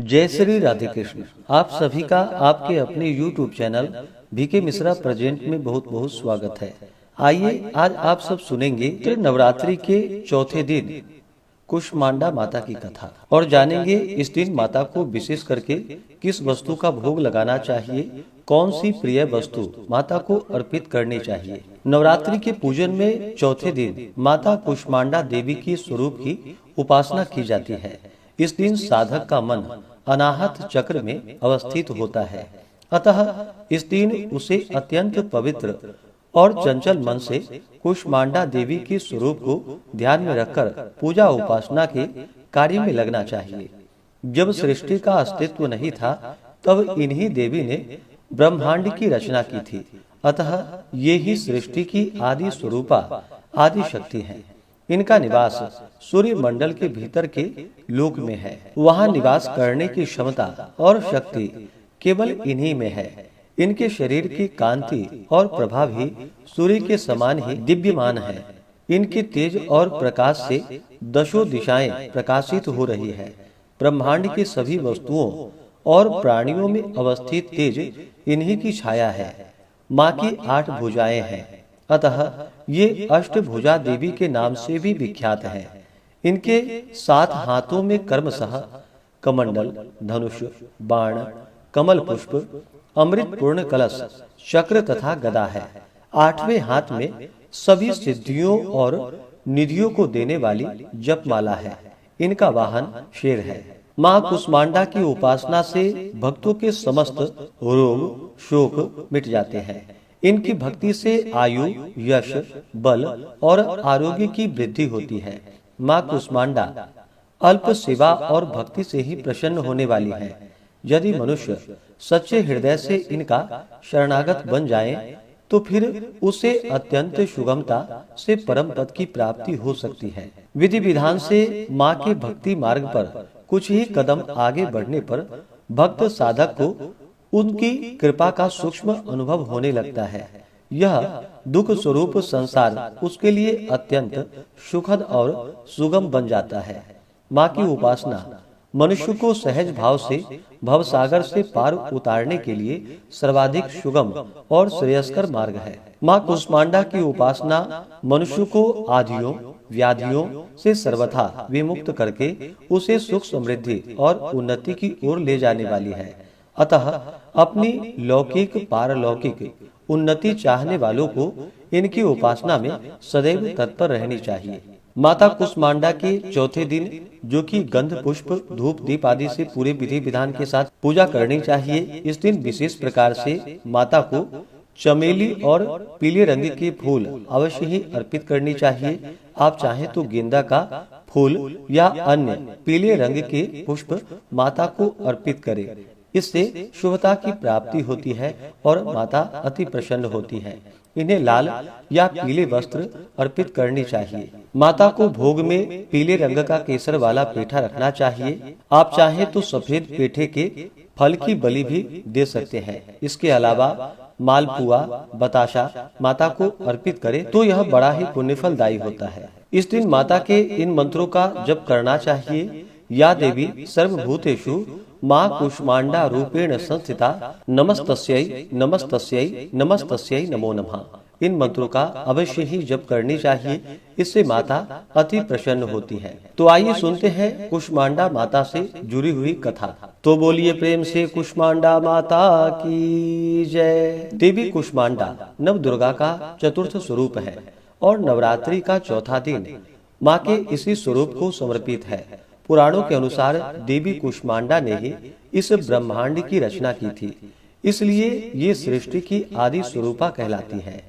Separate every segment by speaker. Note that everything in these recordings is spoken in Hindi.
Speaker 1: जय श्री राधे कृष्ण। आप सभी का आपके अपने YouTube channel BK Mishra present में बहुत बहुत स्वागत है। आइए आज आप सब सुनेंगे नवरात्रि के चौथे दिन कुष्मांडा माता की कथा और जानेंगे इस दिन माता को विशेष करके किस वस्तु का भोग लगाना चाहिए, कौन सी प्रिय वस्तु माता को अर्पित करनी चाहिए। नवरात्रि के पूजन में चौथे दिन माता कुष्मांडा देवी की स्वरूप की उपासना की जाती है। इस दिन साधक का मन अनाहत चक्र में अवस्थित होता है, अतः इस दिन उसे अत्यंत पवित्र और चंचल मन से कुष्मांडा देवी की स्वरूप को ध्यान में रखकर पूजा उपासना के कार्य में लगना चाहिए। जब सृष्टि का अस्तित्व नहीं था, तब इन्हीं देवी ने ब्रह्मांड की रचना की थी, अतः ये ही सृष्टि की आदि स्वरूपा आदि शक्ति है। इनका निवास सूर्य मंडल के भीतर के लोक में है। वहाँ निवास करने की क्षमता और शक्ति केवल इन्हीं में है। इनके शरीर की कांति और प्रभा भी सूर्य के समान ही दिव्यमान है। इनके तेज और प्रकाश से दशों दिशाएं प्रकाशित हो रही है। ब्रह्मांड के सभी वस्तुओं और प्राणियों में अवस्थित तेज इन्हीं की छाया है। माँ की 8 भुजाएं हैं, अतः ये अष्टभुजा देवी के नाम से भी विख्यात है। इनके 7 हाथों में कर्मशः कमंडल, धनुष, बाण, कमल पुष्प, अमृत पूर्ण कलश, चक्र तथा गदा है। 8वें हाथ में सभी सिद्धियों और निधियों को देने वाली जपमाला है। इनका वाहन शेर है। माँ कुष्मांडा की उपासना से भक्तों के समस्त रोग शोक मिट जाते हैं। इनकी भक्ति से आयु, यश, बल और आरोग्य की वृद्धि होती है। माँ कुष्मांडा अल्प सेवा और भक्ति से ही प्रसन्न होने वाली है। यदि मनुष्य सच्चे हृदय से इनका शरणागत बन जाए, तो फिर उसे अत्यंत सुगमता से परम पद की प्राप्ति हो सकती है। विधि विधान से माँ के भक्ति मार्ग पर कुछ ही कदम आगे बढ़ने पर भक्त साधक को उनकी कृपा का सूक्ष्म अनुभव होने लगता है। यह दुख स्वरूप संसार उसके लिए अत्यंत सुखद और सुगम बन जाता है। माँ की उपासना मनुष्य को सहज भाव से भवसागर से पार उतारने के लिए सर्वाधिक सुगम और श्रेयस्कर मार्ग है। माँ कुष्मांडा की उपासना मनुष्य को आधियों व्याधियों से सर्वथा विमुक्त करके उसे सुख समृद्धि और उन्नति की ओर ले जाने वाली है। अतः अपनी लौकिक पारलौकिक उन्नति चाहने वालों को इनकी उपासना में सदैव तत्पर रहनी चाहिए। माता कुष्मांडा के चौथे दिन, जो कि गंध पुष्प धूप दीप आदि से पूरे विधि विधान के साथ पूजा करनी चाहिए, इस दिन विशेष प्रकार से माता को चमेली और पीले रंग के फूल अवश्य ही अर्पित करनी चाहिए। आप चाहें तो गेंदा का फूल या अन्य पीले रंग के पुष्प माता को अर्पित करें। इससे शुभता की प्राप्ति होती है और माता अति प्रसन्न होती है। इन्हें लाल या पीले वस्त्र अर्पित करनी चाहिए। माता को भोग में पीले रंग का केसर वाला पेठा रखना चाहिए। आप चाहें तो सफेद पेठे के फल की बलि भी दे सकते हैं। इसके अलावा मालपुआ, बताशा माता को अर्पित करें तो यह बड़ा ही पुण्यफलदायी होता है। इस दिन माता के इन मंत्रों का जप करना चाहिए। या देवी सर्वभूतेषु माँ कुष्मांडा रूपेण संस्थिता, नमस्तस्यै नमस्तस्यै नमस्तस्यै नमो नमः। इन मंत्रों का अवश्य ही जप करनी चाहिए। इससे माता अति प्रसन्न होती है। तो आइए सुनते हैं कुष्मांडा माता से जुड़ी हुई कथा। तो बोलिए प्रेम से कुष्मांडा माता की जय। देवी कुष्मांडा नव दुर्गा का चतुर्थ स्वरूप है और नवरात्रि का चौथा दिन माँ के इसी स्वरूप को समर्पित है। पुराणों के अनुसार देवी कुष्मांडा ने ही इस ब्रह्मांड की रचना की थी, इसलिए ये सृष्टि की आदि स्वरूपा कहलाती है।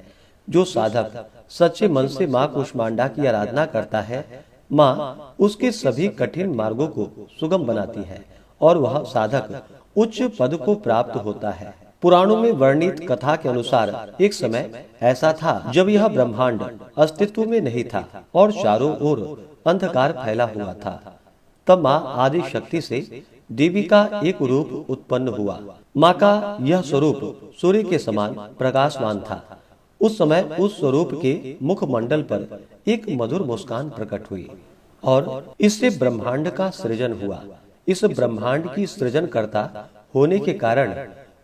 Speaker 1: जो साधक सच्चे मन से माँ कुष्मांडा की आराधना करता है, माँ उसके सभी कठिन मार्गों को सुगम बनाती है और वह साधक उच्च पद को प्राप्त होता है। पुराणों में वर्णित कथा के अनुसार एक समय ऐसा था जब यह ब्रह्मांड अस्तित्व में नहीं था और चारों ओर अंधकार फैला हुआ था। तब माँ आदि शक्ति से देवी का एक रूप उत्पन्न हुआ। माँ का यह स्वरूप सूर्य के समान प्रकाशमान था। उस समय उस स्वरूप के मुखमंडल पर एक मधुर मुस्कान प्रकट हुई और इससे ब्रह्मांड का सृजन हुआ। इस ब्रह्मांड की सृजनकर्ता होने के कारण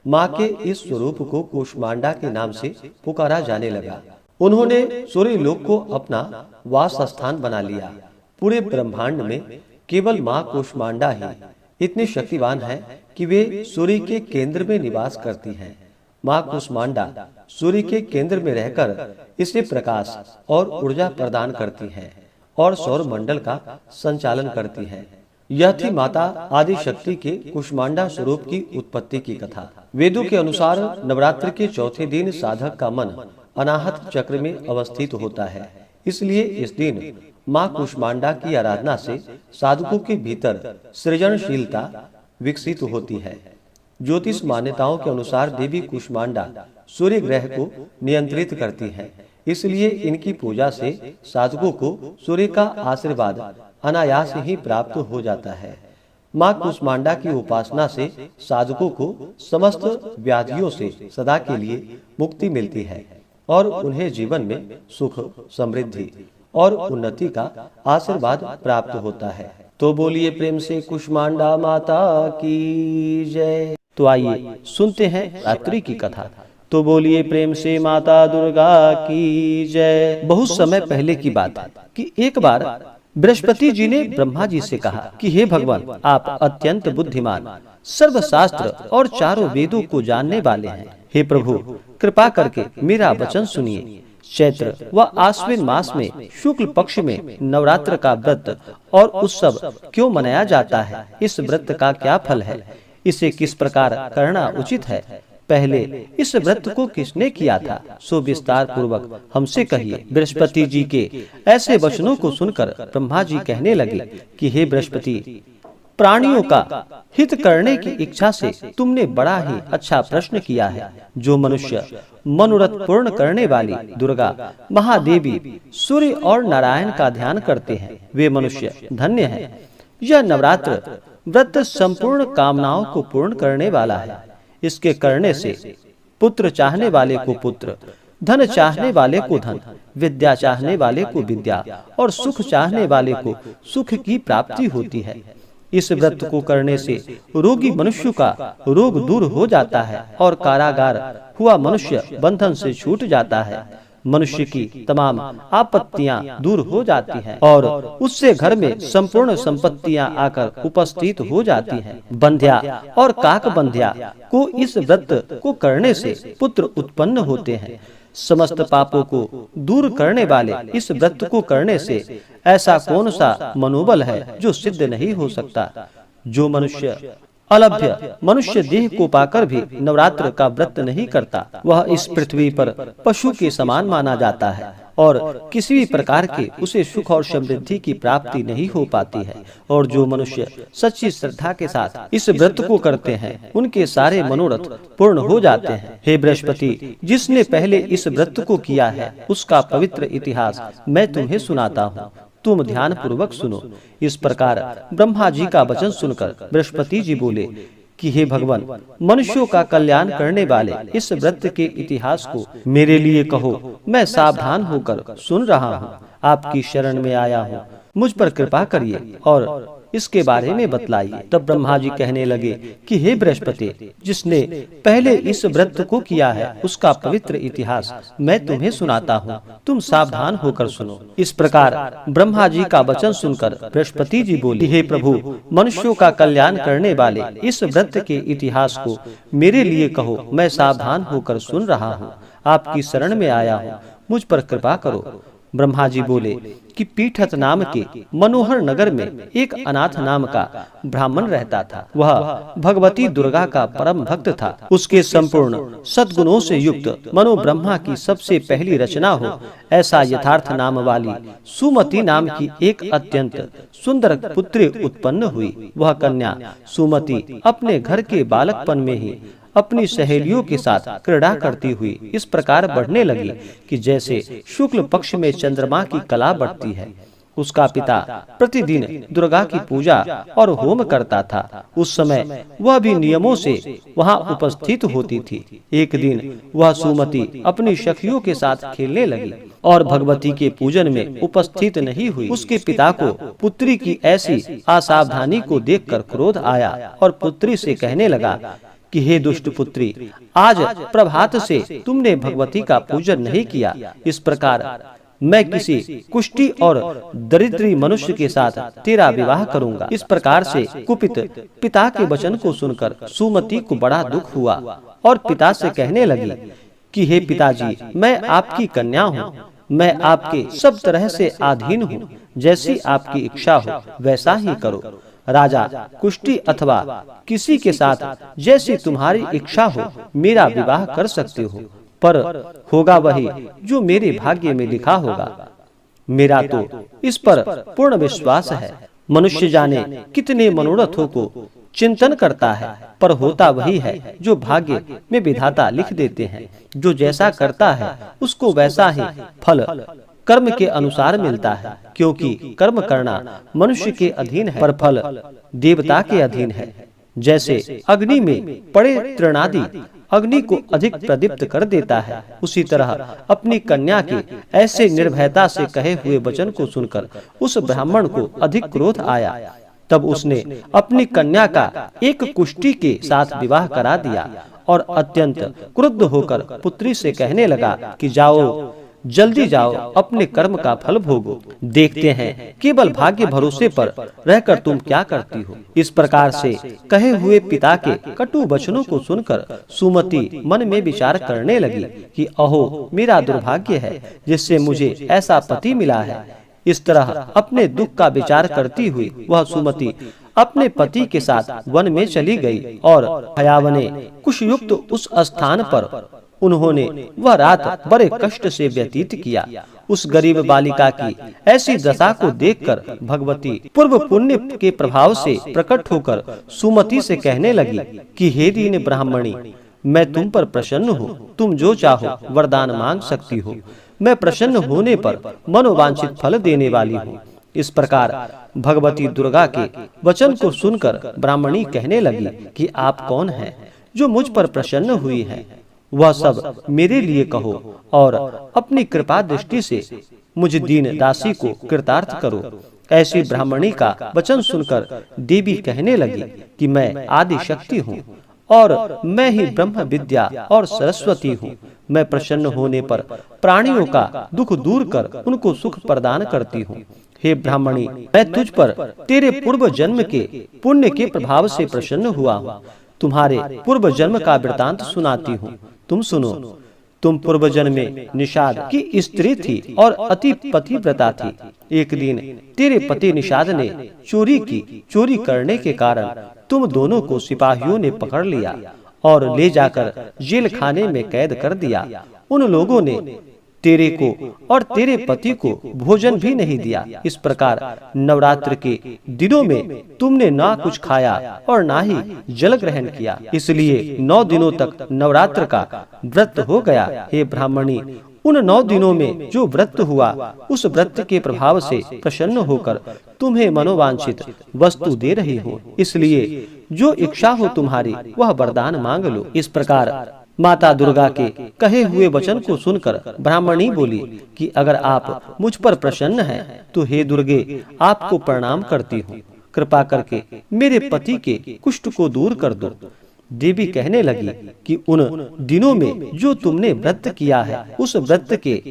Speaker 1: माँ के इस स्वरूप को कूष्मांडा के नाम से पुकारा जाने लगा। उन्होंने सूर्य लोक को अपना वास स्थान बना लिया। पूरे ब्रह्मांड में केवल माँ कूष्मांडा ही इतनी शक्तिवान है कि वे सूर्य के केंद्र में निवास करती हैं। माँ कूष्मांडा सूर्य के केंद्र में रहकर इसे प्रकाश और ऊर्जा प्रदान करती हैं और सौर मंडल का संचालन करती हैं। यह थी माता आदि शक्ति के कूष्मांडा स्वरूप की उत्पत्ति की कथा। वेदों के अनुसार नवरात्र के चौथे दिन साधक का मन अनाहत चक्र में अवस्थित होता है। इसलिए इस दिन माँ कूष्मांडा की आराधना से साधकों के भीतर सृजनशीलता विकसित होती है। ज्योतिष मान्यताओं के अनुसार देवी कूष्मांडा सूर्य ग्रह को नियंत्रित करती है। इसलिए इनकी पूजा से साधकों को सूर्य का आशीर्वाद अनायास ही प्राप्त हो जाता है। माँ कूष्मांडा की उपासना से साधकों को समस्त व्याधियों से सदा के लिए मुक्ति मिलती है और उन्हें जीवन में सुख, समृद्धि और उन्नति का आशीर्वाद प्राप्त होता है। तो बोलिए प्रेम से कूष्मांडा माता की जय। तो आइए सुनते हैं रात्रि की कथा। तो बोलिए प्रेम से माता दुर्गा की जय। बहुत समय पहले की बात है कि एक बार बृहस्पति जी ने ब्रह्मा जी से कहा कि हे भगवान, आप अत्यंत बुद्धिमान, सर्वशास्त्र और चारों वेदों को जानने वाले हैं। हे प्रभु, कृपा करके मेरा वचन सुनिए। चैत्र व आश्विन मास में शुक्ल पक्ष में नवरात्र का व्रत और उत्सव क्यों मनाया जाता है? इस व्रत का क्या फल है? इसे किस प्रकार करना उचित है? पहले इस व्रत को किसने किया था? सो विस्तार पूर्वक हमसे कहिए। बृहस्पति जी के ऐसे वचनों को सुनकर ब्रह्मा जी कहने लगे कि हे बृहस्पति, प्राणियों का हित करने की इच्छा से तुमने बड़ा ही अच्छा प्रश्न किया है। जो मनुष्य मनोरथ पूर्ण करने वाली दुर्गा, महादेवी, सूर्य और नारायण का ध्यान करते हैं, वे मनुष्य धन्य हैं। यह नवरात्र व्रत संपूर्ण कामनाओं को पूर्ण करने वाला है। इसके करने से पुत्र चाहने वाले को पुत्र, धन चाहने वाले को धन, विद्या चाहने वाले को विद्या और सुख चाहने वाले को सुख की प्राप्ति होती है। इस व्रत को करने से रोगी मनुष्य का रोग दूर हो जाता है और कारागार हुआ मनुष्य बंधन से छूट जाता है। मनुष्य की तमाम आपत्तियां दूर हो जाती हैं और उससे घर में संपूर्ण संपत्तियां आकर उपस्थित हो जाती हैं। बंध्या और काक बंध्या को इस व्रत को करने से पुत्र उत्पन्न होते हैं। समस्त पापों को दूर करने वाले इस व्रत को करने से ऐसा कौन सा मनोबल है जो सिद्ध नहीं हो सकता? जो मनुष्य अलभ्य मनुष्य देह को पाकर भी नवरात्र का व्रत नहीं करता, वह इस पृथ्वी पर पशु के समान माना जाता है और किसी भी प्रकार के उसे सुख और समृद्धि की प्राप्ति नहीं हो पाती है। और जो मनुष्य सच्ची श्रद्धा के साथ इस व्रत को करते हैं, उनके सारे मनोरथ पूर्ण हो जाते हैं। हे बृहस्पति, जिसने पहले इस व्रत को किया है, उसका पवित्र इतिहास मैं तुम्हें सुनाता हूँ, तुम ध्यान पूर्वक सुनो। इस प्रकार ब्रह्मा जी का वचन सुनकर बृहस्पति जी बोले कि हे भगवान, मनुष्यों का कल्याण करने वाले इस व्रत के इतिहास को मेरे लिए कहो। मैं सावधान होकर सुन रहा हूँ, आपकी शरण में आया हूँ, मुझ पर कृपा करिए और इसके बारे में बतलाइए। तब ब्रह्मा जी कहने लगे कि हे बृहस्पति, जिसने पहले इस व्रत को किया है, उसका पवित्र इतिहास मैं तुम्हें सुनाता हूँ, तुम सावधान होकर सुनो। इस प्रकार ब्रह्मा जी का वचन सुनकर बृहस्पति जी बोले, हे प्रभु, मनुष्यों का कल्याण करने वाले इस व्रत के इतिहास को मेरे लिए कहो। मैं सावधान होकर सुन रहा हूँ, आपकी शरण में आया हूँ, मुझ पर कृपा करो। ब्रह्मा जी बोले कि पीठत नाम के मनोहर नगर में एक अनाथ नाम का ब्राह्मण रहता था। वह भगवती दुर्गा का परम भक्त था। उसके संपूर्ण सद्गुणों से युक्त मनो ब्रह्मा की सबसे पहली रचना हो, ऐसा यथार्थ नाम वाली सुमति नाम की एक अत्यंत सुंदर पुत्री उत्पन्न हुई। वह कन्या सुमति अपने घर के बालकपन में ही अपनी सहेलियों के साथ क्रीड़ा करती हुई इस प्रकार बढ़ने लगी कि जैसे शुक्ल पक्ष में चंद्रमा की कला बढ़ती है, उसका पिता प्रतिदिन दुर्गा की पूजा और होम करता था। उस समय वह भी नियमों से वहां उपस्थित होती थी। एक दिन वह सुमति अपनी सखियों के साथ खेलने लगी और भगवती के पूजन में उपस्थित नहीं हुई। उसके पिता को पुत्री की ऐसी असावधानी को देखकर क्रोध आया और पुत्री से कहने लगा कि हे दुष्ट पुत्री, आज प्रभात से तुमने भगवती का पूजन नहीं किया। इस प्रकार मैं किसी कुष्ठी और दरिद्री मनुष्य के साथ तेरा विवाह करूंगा। इस प्रकार से कुपित पिता के वचन को सुनकर सुमति को बड़ा दुख हुआ और पिता से कहने लगी कि हे पिताजी, मैं आपकी कन्या हूँ, मैं आपके सब तरह से अधीन हूँ, जैसी आपकी इच्छा हो वैसा ही करो। राजा कुष्ठी अथवा किसी के साथ जैसी तुम्हारी इच्छा हो मेरा विवाह कर सकते हो, पर होगा वही जो मेरे भाग्य में लिखा होगा। मेरा तो इस पर पूर्ण विश्वास है। मनुष्य जाने कितने मनोरथों को चिंतन करता है, पर होता वही है जो भाग्य में विधाता लिख देते हैं। जो जैसा करता है उसको वैसा ही फल कर्म के अनुसार मिलता है, क्योंकि कर्म करना मनुष्य के अधीन है पर फल देवता के अधीन है। जैसे अग्नि में पड़े तृणादि अग्नि को अधिक प्रदीप्त कर देता है, उसी तरह अपनी कन्या के ऐसे निर्भयता से कहे हुए वचन को सुनकर उस ब्राह्मण को अधिक क्रोध आया। तब उसने अपनी कन्या का एक कुष्ठी के साथ विवाह करा दिया और अत्यंत क्रुद्ध होकर पुत्री से कहने लगा कि जाओ, जल्दी जाओ, अपने कर्म का फल भोगो। देखते हैं केवल भाग्य भरोसे पर रहकर तुम क्या करती हो। इस प्रकार से कहे हुए पिता के कटु वचनों को सुनकर सुमति मन में विचार करने लगी कि अहो, मेरा दुर्भाग्य है जिससे मुझे ऐसा पति मिला है। इस तरह अपने दुख का विचार करती हुई वह सुमति अपने पति के साथ वन में चली गई और भयावने कुशयुक्त उस स्थान पर उन्होंने वह रात बड़े कष्ट से व्यतीत किया। उस गरीब बालिका की ऐसी दशा को देखकर भगवती पूर्व पुण्य के प्रभाव से प्रकट होकर सुमति से कहने लगी कि हे दीन ब्राह्मणी, मैं तुम पर प्रसन्न हूँ, तुम जो चाहो वरदान मांग सकती हो। मैं प्रसन्न होने पर मनोवांछित फल देने वाली हूँ। इस प्रकार भगवती दुर्गा के वचन को सुनकर ब्राह्मणी कहने लगी कि आप कौन हैं जो मुझ पर प्रसन्न हुई हैं? वह सब मेरे लिए कहो और अपनी कृपा दृष्टि से मुझ दीन दासी को कृतार्थ करो। ऐसी ब्राह्मणी का वचन सुनकर देवी कहने लगी कि मैं आदि शक्ति हूँ और मैं ही ब्रह्म विद्या और सरस्वती हूँ। मैं प्रसन्न होने पर प्राणियों का दुख दूर कर उनको सुख प्रदान करती हूँ। हे ब्राह्मणी, मैं तुझ पर तेरे पूर्व जन्म के पुण्य के प्रभाव से प्रसन्न हुआ हूँ। तुम्हारे पूर्व जन्म का वृतांत सुनाती हूँ, तुम सुनो। तुम पूर्व जन्म में निषाद की स्त्री थी और अति पतिव्रता थी। एक दिन तेरे पति निषाद ने चोरी की। चोरी करने के कारण तुम दोनों को सिपाहियों ने पकड़ लिया और ले जाकर जेल खाने में कैद कर दिया। उन लोगों ने तेरे को और तेरे पति को भोजन भी नहीं दिया। इस प्रकार नवरात्र के दिनों में तुमने ना कुछ खाया और ना ही जल ग्रहण किया, इसलिए 9 दिनों तक नवरात्र का व्रत हो गया। हे ब्राह्मणी, उन 9 दिनों में जो व्रत हुआ, उस व्रत के प्रभाव से प्रसन्न होकर तुम्हें मनोवांछित वस्तु दे रही हो। इसलिए जो इच्छा हो तुम्हारी वह वरदान मांग लो। इस प्रकार माता दुर्गा के कहे हुए वचन को सुनकर ब्राह्मणी बोली कि अगर आप मुझ पर प्रसन्न हैं तो हे दुर्गे, आपको प्रणाम करती हूँ। कृपा करके मेरे पति के कुष्ठ को दूर कर दो। देवी कहने लगी कि उन दिनों में जो तुमने व्रत किया है, उस व्रत के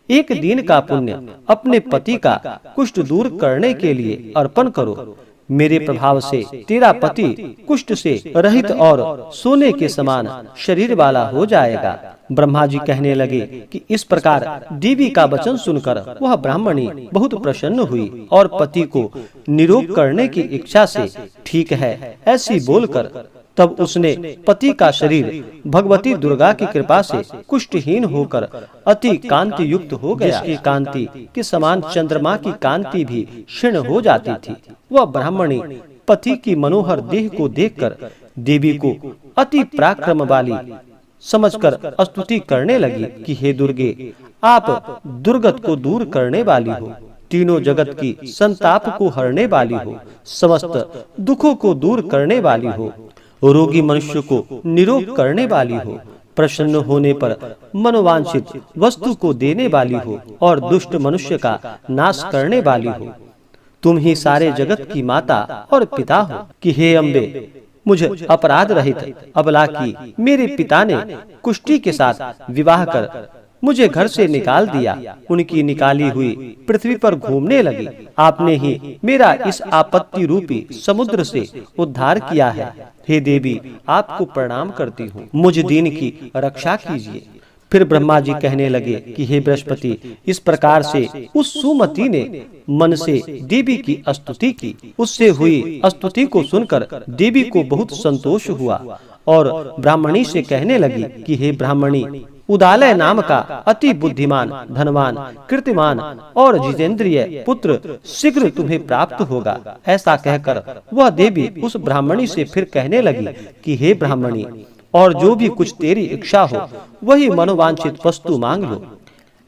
Speaker 1: एक दिन का पुण्य अपने पति का कुष्ठ दूर करने के लिए अर्पण करो। मेरे प्रभाव से तेरा पति कुष्ठ से रहित और सोने के समान शरीर वाला हो जाएगा। ब्रह्मा जी कहने लगे कि इस प्रकार देवी का वचन सुनकर वह ब्राह्मणी बहुत प्रसन्न हुई और पति को निरोग करने की इच्छा से ठीक है ऐसी बोलकर तब उसने पति का शरीर भगवती दुर्गा की कृपा से कुष्ठहीन होकर अति कांति युक्त हो गया। जिसकी कांति के समान चंद्रमा की कांति भी क्षीण हो जाती थी। वह ब्राह्मणी पति की मनोहर देह को देखकर देवी को अति पराक्रम वाली समझकर स्तुति करने लगी कि हे दुर्गे, आप दुर्गत को दूर करने वाली हो। तीनों जगत की संताप को हरने वाली हो, समस्त दुखों को दूर करने वाली हो, रोगी मनुष्य को निरोग करने वाली हो, प्रसन्न होने पर मनोवांछित वस्तु को देने वाली हो और दुष्ट मनुष्य का नाश करने वाली हो। तुम ही सारे जगत की माता और पिता हो कि हे अम्बे, मुझे अपराध रहित अबला की मेरे पिता ने कुष्ठी के साथ विवाह कर मुझे घर से निकाल दिया। उनकी निकाली हुई पृथ्वी पर घूमने लगी। आपने ही मेरा इस आपत्ति रूपी समुद्र से उद्धार किया है। हे देवी, आपको प्रणाम करती हूँ, मुझ दीन की रक्षा कीजिए। फिर ब्रह्मा जी कहने लगे कि हे बृहस्पति, इस प्रकार से उस सुमति ने मन से देवी की स्तुति की। उससे हुई स्तुति को सुनकर देवी को बहुत संतोष हुआ और ब्राह्मणी से कहने लगी कि हे ब्राह्मणी, उदालय नाम का अति बुद्धिमान, धनवान, कीर्तिमान और जितेंद्रिय पुत्र शीघ्र तुम्हें प्राप्त होगा। ऐसा कहकर वह देवी उस ब्राह्मणी से फिर कहने लगी कि हे ब्राह्मणी, और जो भी कुछ तेरी इच्छा हो वही मनोवांछित वस्तु मांग लो।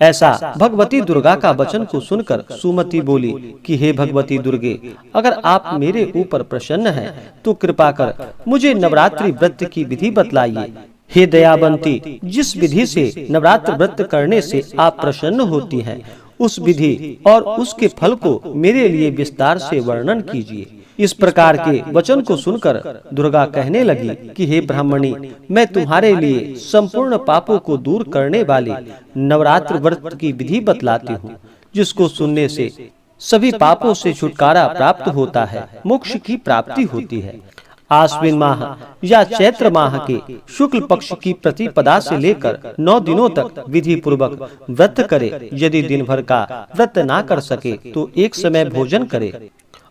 Speaker 1: ऐसा भगवती दुर्गा का वचन को सुनकर सुमति बोली कि हे भगवती दुर्गे, अगर आप मेरे ऊपर प्रसन्न हैं तो कृपा कर मुझे नवरात्रि व्रत की विधि बतलाइए। हे दयावंती, जिस विधि से नवरात्र व्रत करने से आप प्रसन्न होती हैं, उस विधि और उसके फल को मेरे लिए विस्तार से वर्णन कीजिए। इस प्रकार के वचन को सुनकर दुर्गा कहने लगी कि हे ब्राह्मणी, मैं तुम्हारे लिए संपूर्ण पापों को दूर करने वाली नवरात्र व्रत की विधि बतलाती हूँ, जिसको सुनने से सभी पापों से छुटकारा प्राप्त होता है, मोक्ष की प्राप्ति होती है। आश्विन माह या चैत्र माह के शुक्ल पक्ष की प्रतिपदा से लेकर 9 दिनों तक विधि पूर्वक व्रत करे। यदि दिन भर का व्रत ना कर सके तो एक समय भोजन करे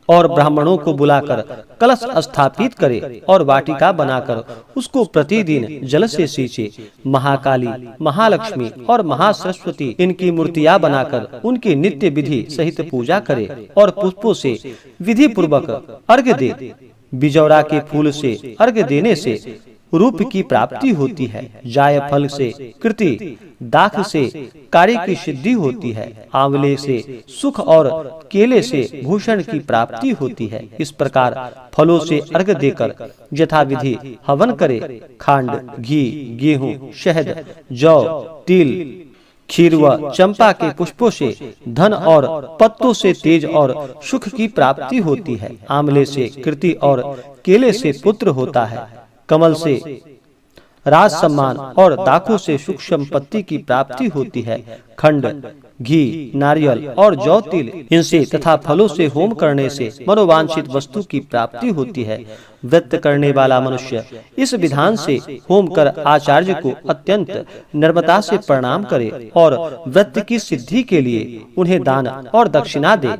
Speaker 1: और ब्राह्मणों को बुलाकर कलश स्थापित करे और वाटिका बनाकर उसको प्रतिदिन जल से सींचे। महाकाली, महालक्ष्मी और महासरस्वती इनकी मूर्तियां बनाकर उनकी नित्य विधि सहित पूजा करे और पुष्पों से विधि पूर्वक अर्घ्य दे। बिजौरा के फूल से अर्घ्य देने से रूप की प्राप्ति होती है। जायफल से कृति, दाख से कार्य की सिद्धि होती है। आंवले से सुख और केले से भूषण की प्राप्ति होती है। इस प्रकार फलों से अर्घ्य देकर यथाविधि हवन करे। खांड, घी, गेहूं, शहद, जौ, तिल, खीर व चंपा के पुष्पों से धन और पत्तों से तेज और सुख की प्राप्ति होती है। आंवले से कृति और केले से पुत्र होता है। कमल से राज सम्मान और दाखों से सुख संपत्ति की प्राप्ति होती है। खंड, घी, नारियल और जौ, तिल इनसे तथा फलों से होम करने से मनोवांछित वस्तु की प्राप्ति होती है। व्रत करने वाला मनुष्य इस विधान से होम कर आचार्य को अत्यंत नम्रता से प्रणाम करे और व्रत की सिद्धि के लिए उन्हें दान और दक्षिणा दे।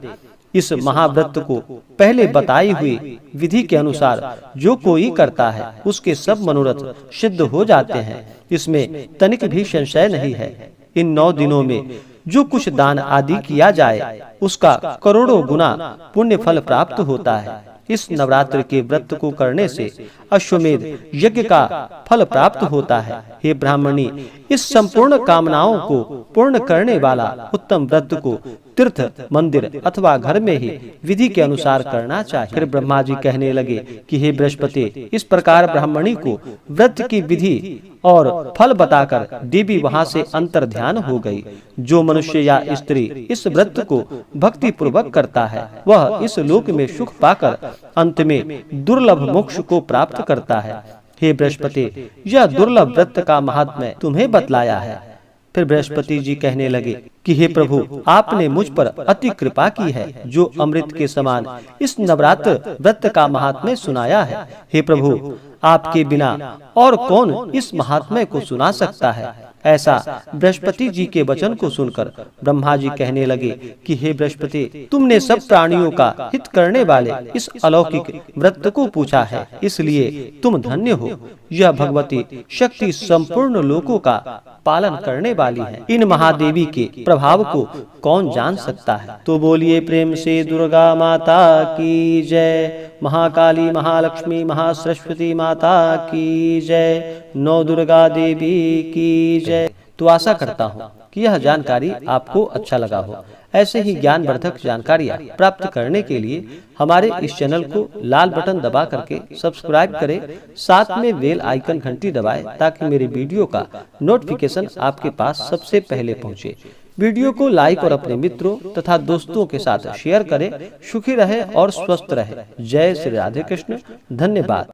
Speaker 1: इस महाव्रत को पहले बताई हुई विधि के अनुसार जो कोई करता है उसके सब मनोरथ सिद्ध हो जाते हैं। इसमें तनिक भी संशय नहीं है। इन 9 दिनों में जो कुछ दान आदि किया जाए उसका करोड़ों गुना पुण्य फल प्राप्त होता है। इस नवरात्र के व्रत को करने से अश्वमेध यज्ञ का फल प्राप्त होता है। हे ब्राह्मणी, इस संपूर्ण कामनाओं को पूर्ण करने वाला उत्तम व्रत को तीर्थ, मंदिर अथवा घर में ही विधि के अनुसार करना चाहिए। फिर ब्रह्मा जी कहने लगे कि हे बृहस्पति, इस प्रकार ब्राह्मणी को व्रत की विधि और फल बताकर देवी वहां से अंतर ध्यान हो गई। जो मनुष्य या स्त्री इस व्रत को भक्ति पूर्वक करता है वह इस लोक में सुख पाकर अंत में दुर्लभ मोक्ष को प्राप्त करता है। हे बृहस्पति, यह दुर्लभ व्रत का महात्म्य तुम्हें बतलाया है। फिर बृहस्पति जी कहने लगे कि हे प्रभु, आपने मुझ पर अति कृपा की है जो अमृत के समान इस नवरात्र व्रत का महात्म्य सुनाया है। हे प्रभु, आपके बिना और कौन इस महात्म्य को सुना सकता है। ऐसा बृहस्पति जी के वचन को सुनकर ब्रह्मा जी कहने लगे कि हे बृहस्पति, तुमने सब प्राणियों का हित करने वाले इस अलौकिक व्रत को पूछा है, इसलिए तुम धन्य हो। यह भगवती शक्ति संपूर्ण लोकों का पालन करने वाली है। इन महादेवी के प्रभाव को कौन जान सकता है। तो बोलिए प्रेम से दुर्गा माता की जय, महाकाली, महालक्ष्मी, महासरस्वती माता की जय, नौ दुर्गा देवी की जय। तो आशा करता हूँ कि यह जानकारी आपको अच्छा लगा हो। ऐसे ही ज्ञानवर्धक जानकारियाँ प्राप्त करने के लिए हमारे इस चैनल को लाल बटन दबा करके सब्सक्राइब करें, साथ में बेल आइकन घंटी दबाएं ताकि मेरे वीडियो का नोटिफिकेशन आपके पास सबसे पहले पहुंचे। वीडियो को लाइक और अपने मित्रों तथा दोस्तों के साथ शेयर करें। सुखी रहे और स्वस्थ रहे। जय श्री राधे कृष्ण। धन्यवाद।